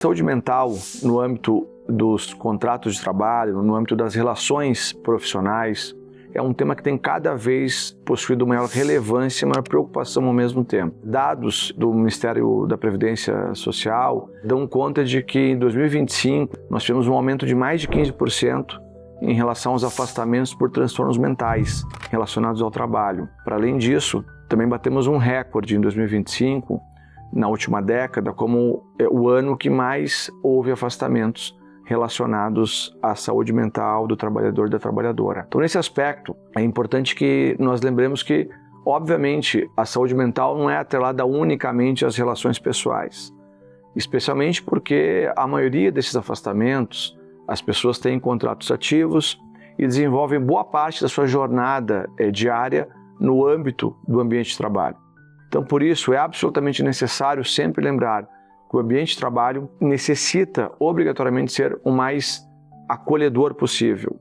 Saúde mental no âmbito dos contratos de trabalho, no âmbito das relações profissionais, é um tema que tem cada vez possuído maior relevância e maior preocupação ao mesmo tempo. Dados do Ministério da Previdência Social dão conta de que em 2025 nós tivemos um aumento de mais de 15% em relação aos afastamentos por transtornos mentais relacionados ao trabalho. Para além disso, também batemos um recorde em 2025, na última década, como o ano que mais houve afastamentos relacionados à saúde mental do trabalhador e da trabalhadora. Então, nesse aspecto, é importante que nós lembremos que, obviamente, a saúde mental não é atrelada unicamente às relações pessoais, especialmente porque a maioria desses afastamentos, as pessoas têm contratos ativos e desenvolvem boa parte da sua jornada diária no âmbito do ambiente de trabalho. Então, por isso, é absolutamente necessário sempre lembrar que o ambiente de trabalho necessita obrigatoriamente ser o mais acolhedor possível.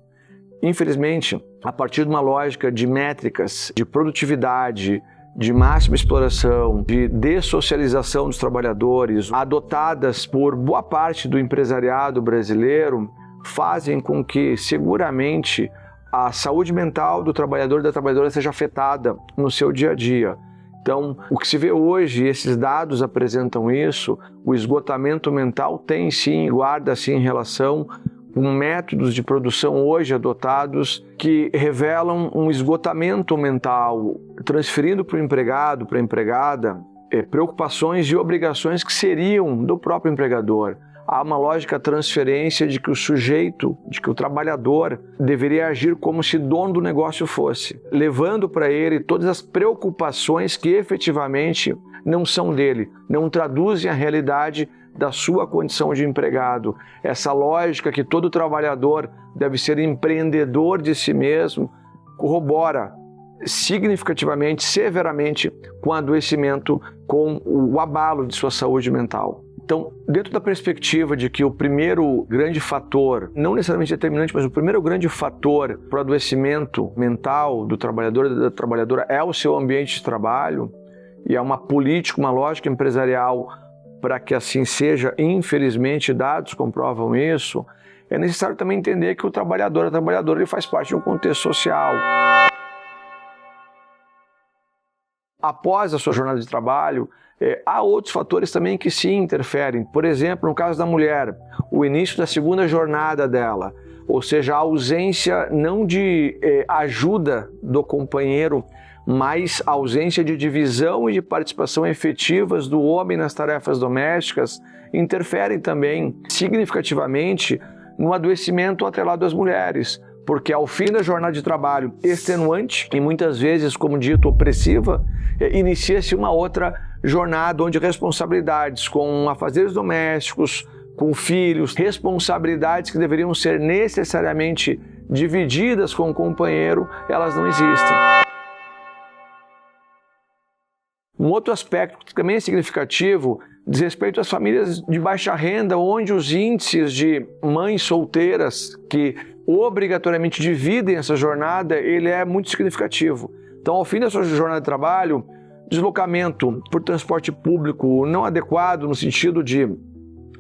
Infelizmente, a partir de uma lógica de métricas, de produtividade, de máxima exploração, de dessocialização dos trabalhadores, adotadas por boa parte do empresariado brasileiro, fazem com que, seguramente, a saúde mental do trabalhador e da trabalhadora seja afetada no seu dia a dia. Então, o que se vê hoje, esses dados apresentam isso, o esgotamento mental tem sim, guarda sim relação com métodos de produção hoje adotados que revelam um esgotamento mental, transferindo para o empregado, para a empregada, preocupações e obrigações que seriam do próprio empregador. Há uma lógica transferência de que o sujeito, de que o trabalhador deveria agir como se dono do negócio fosse, levando para ele todas as preocupações que efetivamente não são dele, não traduzem a realidade da sua condição de empregado. Essa lógica que todo trabalhador deve ser empreendedor de si mesmo corrobora significativamente, severamente com o adoecimento, com o abalo de sua saúde mental. Então, dentro da perspectiva de que o primeiro grande fator, não necessariamente determinante, mas o primeiro grande fator para o adoecimento mental do trabalhador e da trabalhadora é o seu ambiente de trabalho, e é uma política, uma lógica empresarial para que assim seja, infelizmente, dados comprovam isso, é necessário também entender que o trabalhador, a trabalhadora, ele faz parte de um contexto social. Após a sua jornada de trabalho, há outros fatores também que sim interferem. Por exemplo, no caso da mulher, o início da segunda jornada dela, ou seja, a ausência não de ajuda do companheiro, mas a ausência de divisão e de participação efetivas do homem nas tarefas domésticas, interferem também significativamente no adoecimento atrelado às mulheres. Porque ao fim da jornada de trabalho extenuante e muitas vezes, como dito, opressiva, inicia-se uma outra jornada onde responsabilidades com afazeres domésticos, com filhos, responsabilidades que deveriam ser necessariamente divididas com o companheiro, elas não existem. Um outro aspecto que também é significativo diz respeito às famílias de baixa renda, onde os índices de mães solteiras que obrigatoriamente dividem essa jornada, ele é muito significativo. Então, ao fim da sua jornada de trabalho, deslocamento por transporte público não adequado, no sentido de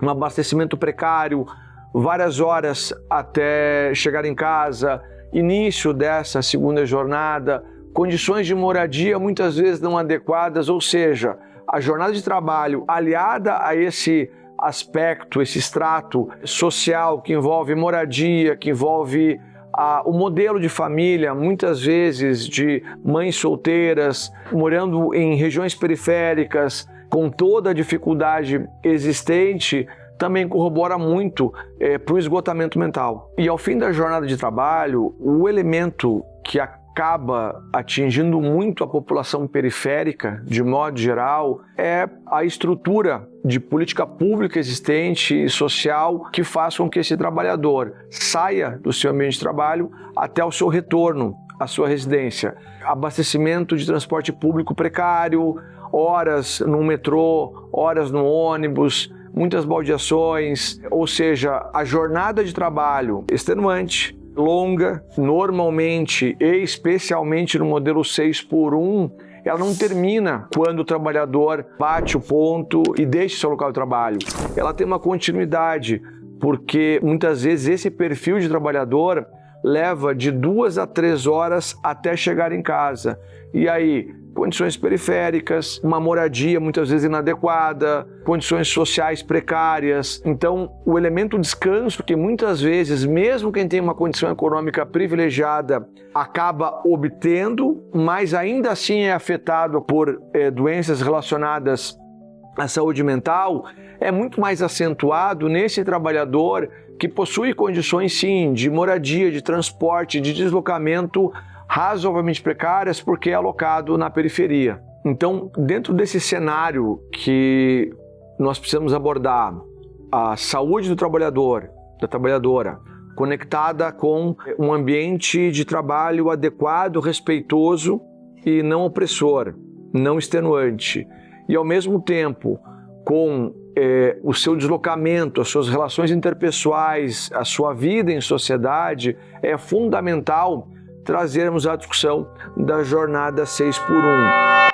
um abastecimento precário, várias horas até chegar em casa, início dessa segunda jornada, condições de moradia muitas vezes não adequadas, ou seja, a jornada de trabalho aliada a esse aspecto, esse extrato social que envolve moradia, que envolve o modelo de família, muitas vezes de mães solteiras, morando em regiões periféricas, com toda a dificuldade existente, também corrobora muito para o esgotamento mental. E ao fim da jornada de trabalho, o elemento que acaba atingindo muito a população periférica, de modo geral, é a estrutura de política pública existente e social que faz com que esse trabalhador saia do seu ambiente de trabalho até o seu retorno à sua residência. Abastecimento de transporte público precário, horas no metrô, horas no ônibus, muitas baldeações, ou seja, a jornada de trabalho extenuante, longa, normalmente e especialmente no modelo 6x1, ela não termina quando o trabalhador bate o ponto e deixa o seu local de trabalho. Ela tem uma continuidade, porque muitas vezes esse perfil de trabalhador leva de 2 a 3 horas até chegar em casa. E aí, condições periféricas, uma moradia muitas vezes inadequada, condições sociais precárias. Então, o elemento descanso, que muitas vezes, mesmo quem tem uma condição econômica privilegiada, acaba obtendo, mas ainda assim é afetado por doenças relacionadas à saúde mental, é muito mais acentuado nesse trabalhador que possui condições, sim, de moradia, de transporte, de deslocamento razoavelmente precárias, porque é alocado na periferia. Então, dentro desse cenário que nós precisamos abordar a saúde do trabalhador, da trabalhadora, conectada com um ambiente de trabalho adequado, respeitoso e não opressor, não extenuante, e ao mesmo tempo com o seu deslocamento, as suas relações interpessoais, a sua vida em sociedade, é fundamental trazermos a discussão da jornada 6x1.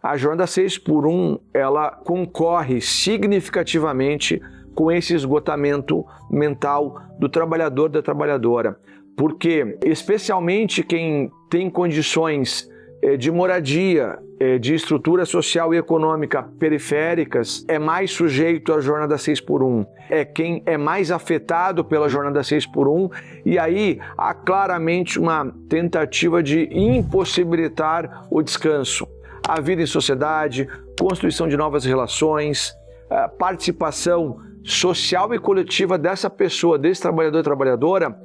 A jornada 6x1, ela concorre significativamente com esse esgotamento mental do trabalhador, da trabalhadora, porque especialmente quem tem condições de moradia, de estrutura social e econômica periféricas, é mais sujeito à jornada 6x1. É quem é mais afetado pela jornada 6x1, e aí há claramente uma tentativa de impossibilitar o descanso. A vida em sociedade, construção de novas relações, participação social e coletiva dessa pessoa, desse trabalhador e trabalhadora,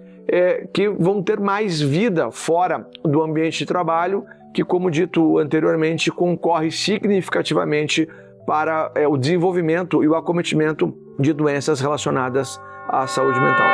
que vão ter mais vida fora do ambiente de trabalho, que, como dito anteriormente, concorre significativamente para o desenvolvimento e o acometimento de doenças relacionadas à saúde mental.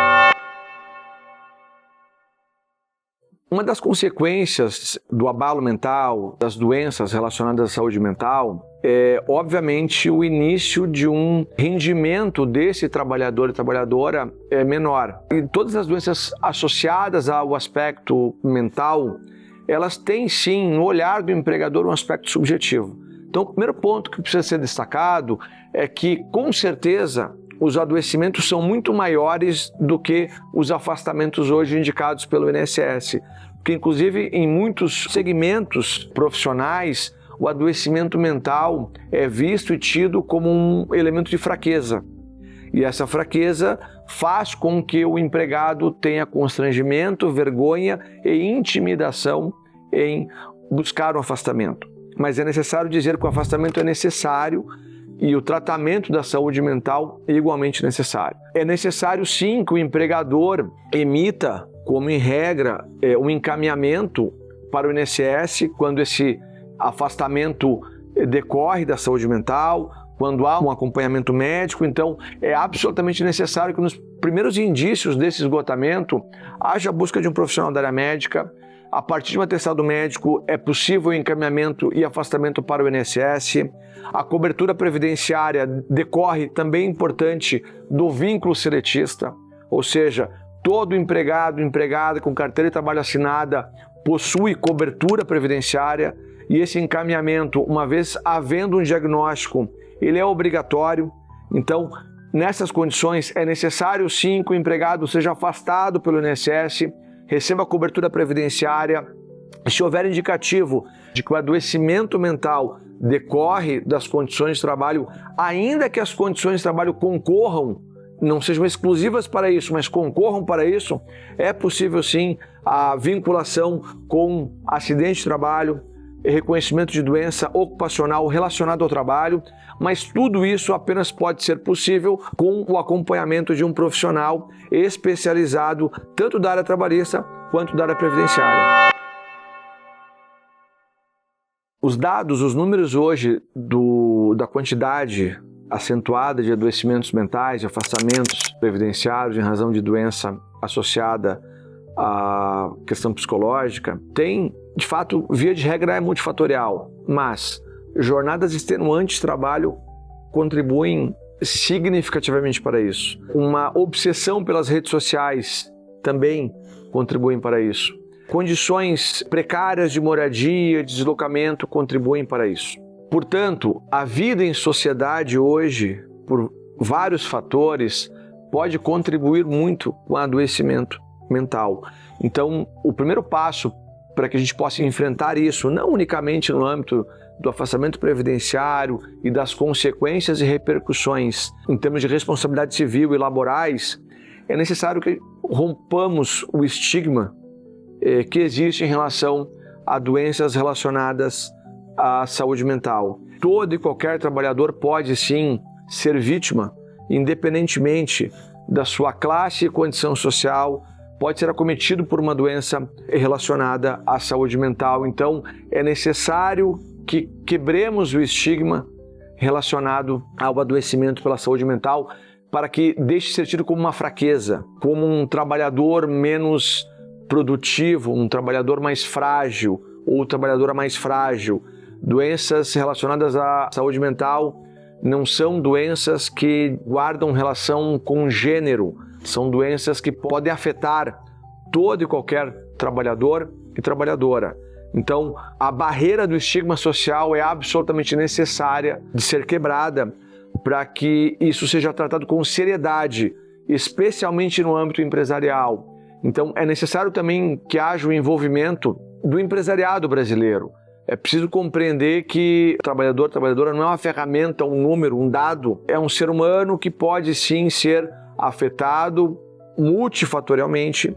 Uma das consequências do abalo mental, das doenças relacionadas à saúde mental, é, obviamente, o início de um rendimento desse trabalhador e trabalhadora menor. E todas as doenças associadas ao aspecto mental, elas têm sim, no olhar do empregador, um aspecto subjetivo. Então, o primeiro ponto que precisa ser destacado é que, com certeza, os adoecimentos são muito maiores do que os afastamentos hoje indicados pelo INSS, porque, inclusive, em muitos segmentos profissionais, o adoecimento mental é visto e tido como um elemento de fraqueza. E essa fraqueza faz com que o empregado tenha constrangimento, vergonha e intimidação em buscar o afastamento. Mas é necessário dizer que o afastamento é necessário e o tratamento da saúde mental é igualmente necessário. É necessário, sim, que o empregador emita, como em regra, um encaminhamento para o INSS quando esse afastamento decorre da saúde mental, quando há um acompanhamento médico. Então, é absolutamente necessário que nos primeiros indícios desse esgotamento haja a busca de um profissional da área médica. A partir de um atestado médico, é possível o encaminhamento e afastamento para o INSS. A cobertura previdenciária decorre, também importante, do vínculo seletista, ou seja, todo empregado, empregada com carteira de trabalho assinada possui cobertura previdenciária, e esse encaminhamento, uma vez havendo um diagnóstico, ele é obrigatório. Então, nessas condições, é necessário sim que o empregado seja afastado pelo INSS, receba a cobertura previdenciária. Se houver indicativo de que o adoecimento mental decorre das condições de trabalho, ainda que as condições de trabalho concorram, não sejam exclusivas para isso, mas concorram para isso, é possível sim a vinculação com acidente de trabalho, reconhecimento de doença ocupacional relacionada ao trabalho, mas tudo isso apenas pode ser possível com o acompanhamento de um profissional especializado tanto da área trabalhista quanto da área previdenciária. Os dados, os números hoje da quantidade acentuada de adoecimentos mentais, de afastamentos previdenciários em razão de doença associada à questão psicológica, tem, de fato, via de regra é multifatorial, mas jornadas extenuantes de trabalho contribuem significativamente para isso. Uma obsessão pelas redes sociais também contribuem para isso. condições precárias de moradia, de deslocamento contribuem para isso. Portanto, a vida em sociedade hoje, por vários fatores, pode contribuir muito com o adoecimento mental. Então, o primeiro passo para que a gente possa enfrentar isso, não unicamente no âmbito do afastamento previdenciário e das consequências e repercussões em termos de responsabilidade civil e laborais, é necessário que rompamos o estigma que existe em relação a doenças relacionadas à saúde mental. Todo e qualquer trabalhador pode sim ser vítima, independentemente da sua classe e condição social, pode ser acometido por uma doença relacionada à saúde mental. Então, é necessário que quebremos o estigma relacionado ao adoecimento pela saúde mental para que deixe de ser tido como uma fraqueza, como um trabalhador menos produtivo, um trabalhador mais frágil ou trabalhadora mais frágil. Doenças relacionadas à saúde mental não são doenças que guardam relação com gênero, são doenças que podem afetar todo e qualquer trabalhador e trabalhadora. Então, a barreira do estigma social é absolutamente necessária de ser quebrada para que isso seja tratado com seriedade, especialmente no âmbito empresarial. Então, é necessário também que haja o envolvimento do empresariado brasileiro. É preciso compreender que o trabalhador, trabalhadora não é uma ferramenta, um número, um dado. É um ser humano que pode sim ser afetado multifatorialmente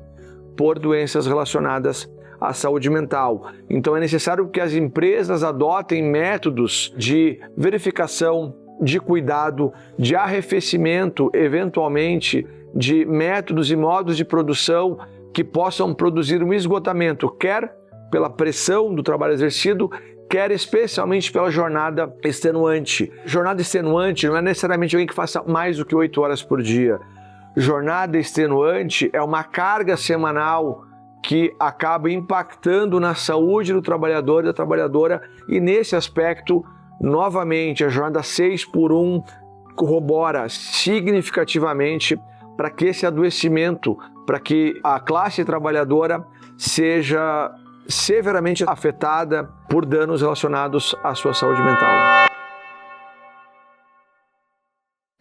por doenças relacionadas à saúde mental. Então é necessário que as empresas adotem métodos de verificação, de cuidado, de arrefecimento, eventualmente, de métodos e modos de produção que possam produzir um esgotamento, quer pela pressão do trabalho exercido, quer especialmente pela jornada extenuante. Jornada extenuante não é necessariamente alguém que faça mais do que 8 horas por dia. Jornada extenuante é uma carga semanal que acaba impactando na saúde do trabalhador e da trabalhadora, e nesse aspecto, novamente, a jornada 6x1 corrobora significativamente para que esse adoecimento, para que a classe trabalhadora seja severamente afetada por danos relacionados à sua saúde mental.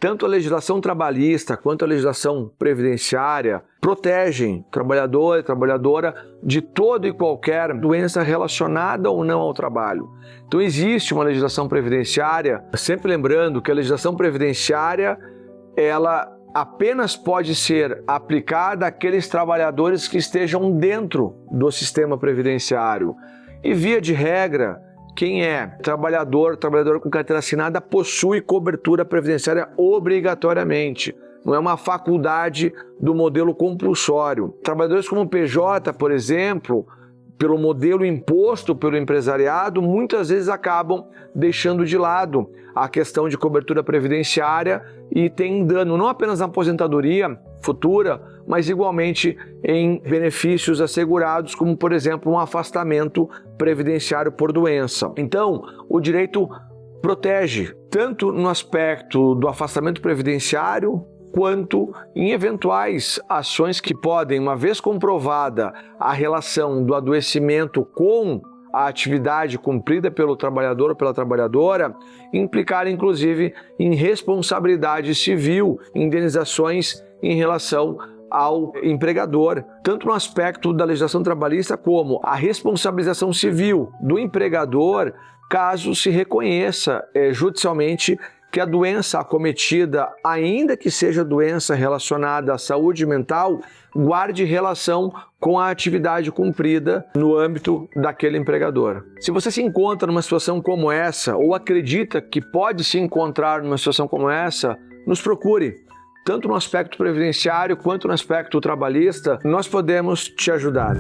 Tanto a legislação trabalhista quanto a legislação previdenciária protegem o trabalhador e trabalhadora de toda e qualquer doença relacionada ou não ao trabalho. Então existe uma legislação previdenciária, sempre lembrando que a legislação previdenciária, ela apenas pode ser aplicada àqueles trabalhadores que estejam dentro do sistema previdenciário. E via de regra, quem é trabalhador com carteira assinada possui cobertura previdenciária obrigatoriamente. Não é uma faculdade do modelo compulsório. Trabalhadores como PJ, por exemplo, pelo modelo imposto pelo empresariado, muitas vezes acabam deixando de lado a questão de cobertura previdenciária e tem dano não apenas na aposentadoria futura, mas igualmente em benefícios assegurados, como por exemplo um afastamento previdenciário por doença. Então, o direito protege tanto no aspecto do afastamento previdenciário, quanto em eventuais ações que podem, uma vez comprovada a relação do adoecimento com a atividade cumprida pelo trabalhador ou pela trabalhadora, implicar inclusive em responsabilidade civil, indenizações em relação ao empregador, tanto no aspecto da legislação trabalhista como a responsabilização civil do empregador, caso se reconheça judicialmente que a doença acometida, ainda que seja doença relacionada à saúde mental, guarde relação com a atividade cumprida no âmbito daquele empregador. Se você se encontra numa situação como essa, ou acredita que pode se encontrar numa situação como essa, nos procure. Tanto no aspecto previdenciário quanto no aspecto trabalhista, nós podemos te ajudar.